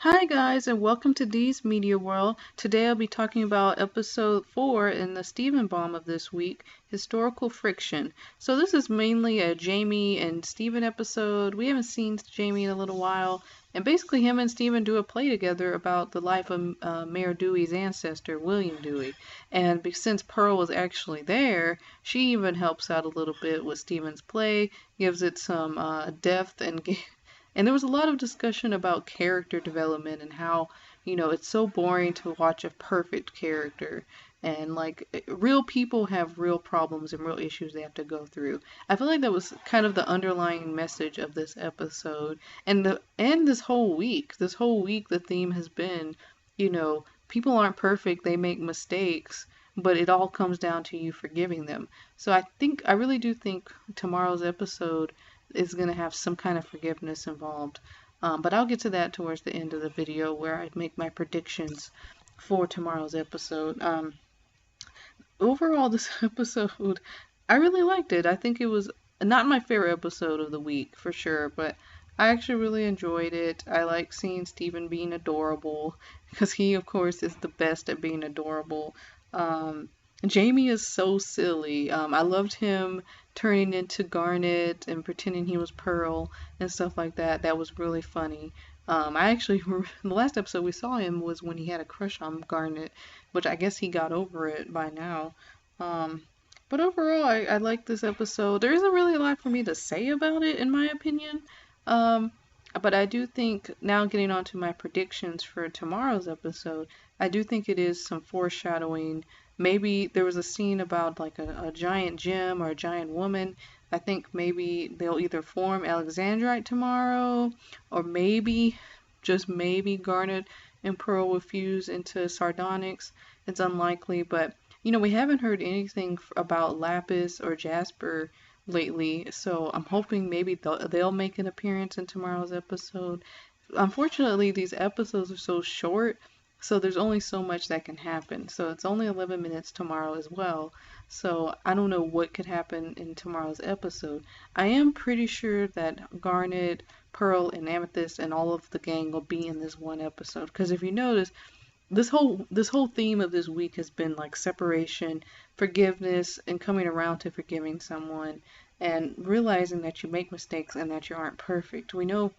Hi guys, and welcome to Dee's Media World. Today I'll be talking about episode 4 in the Stephen Bomb of this week, Historical Friction. So this is mainly a Jamie and Stephen episode. We haven't seen Jamie in a little while, and basically him and Stephen do a play together about the life of Mayor Dewey's ancestor, William Dewey. And since Pearl was actually there, she even helps out a little bit with Stephen's play, gives it some depth and there was a lot of discussion about character development and how, it's so boring to watch a perfect character. And like real people have real problems and real issues they have to go through. I feel like that was kind of the underlying message of this episode. And this whole week. This whole week the theme has been, people aren't perfect, they make mistakes, but it all comes down to you forgiving them. So I really do think tomorrow's episode is going to have some kind of forgiveness involved. But I'll get to that towards the end of the video where I make my predictions for tomorrow's episode. Overall, this episode, I really liked it. I think it was not my favorite episode of the week for sure, but I actually really enjoyed it. I like seeing Stephen being adorable because he, of course, is the best at being adorable. Jamie is so silly. I loved him turning into Garnet and pretending he was Pearl and stuff like that. That was really funny. I actually, the last episode we saw him was when he had a crush on Garnet, which I guess he got over it by now. Um, but overall, I like this episode. There isn't really a lot for me to say about it, in my opinion. Um, but I do think, now getting on to my predictions for tomorrow's episode, I do think it is some foreshadowing. Maybe there was a scene about like a giant gem or a giant woman. I think maybe they'll either form Alexandrite tomorrow, or maybe, just maybe, Garnet and Pearl will fuse into Sardonyx. It's unlikely, but we haven't heard anything about Lapis or Jasper lately, so I'm hoping maybe they'll make an appearance in tomorrow's episode. Unfortunately, these episodes are so short, so there's only so much that can happen. So it's only 11 minutes tomorrow as well. So I don't know what could happen in tomorrow's episode. I am pretty sure that Garnet, Pearl, and Amethyst and all of the gang will be in this one episode. Because if you notice, this whole theme of this week has been like separation, forgiveness, and coming around to forgiving someone and realizing that you make mistakes and that you aren't perfect. We know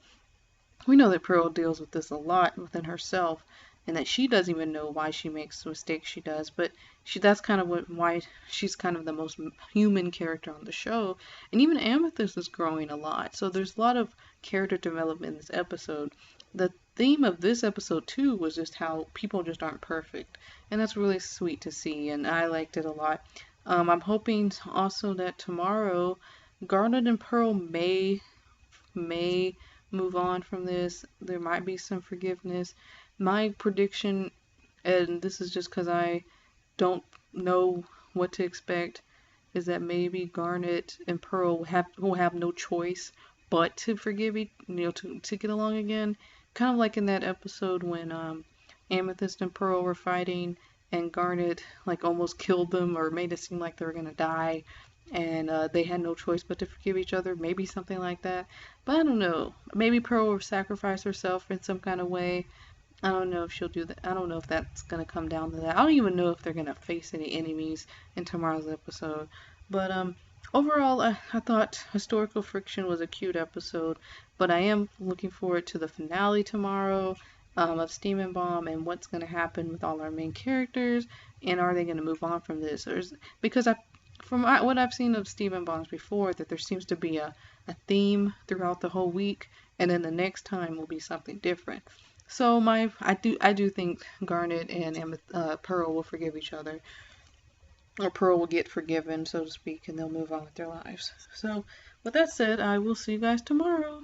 that Pearl deals with this a lot within herself, and that she doesn't even know why she makes the mistakes she does. But that's kind of why she's kind of the most human character on the show. And even Amethyst is growing a lot. So there's a lot of character development in this episode. The theme of this episode too was just how people just aren't perfect, and that's really sweet to see, and I liked it a lot. I'm hoping also that tomorrow Garnet and Pearl may move on from this. There might be some forgiveness. My prediction, and this is just because I don't know what to expect, is that maybe Garnet and Pearl will have no choice but to forgive to get along again. Kind of like in that episode when Amethyst and Pearl were fighting and Garnet like almost killed them or made it seem like they were gonna die, and they had no choice but to forgive each other. Maybe something like that. But I don't know. Maybe Pearl will sacrifice herself in some kind of way. I don't know if she'll do that. I don't know if that's gonna come down to that. I don't even know if they're gonna face any enemies in tomorrow's episode. But overall, I thought Historical Friction was a cute episode. But I am looking forward to the finale tomorrow of Stephen Bomb and what's gonna happen with all our main characters, and are they gonna move on from this? Because from what I've seen of Stephen Bombs before, that there seems to be a theme throughout the whole week, and then the next time will be something different. So I do think Garnet and Pearl will forgive each other, or Pearl will get forgiven, so to speak, and they'll move on with their lives. So with that said, I will see you guys tomorrow.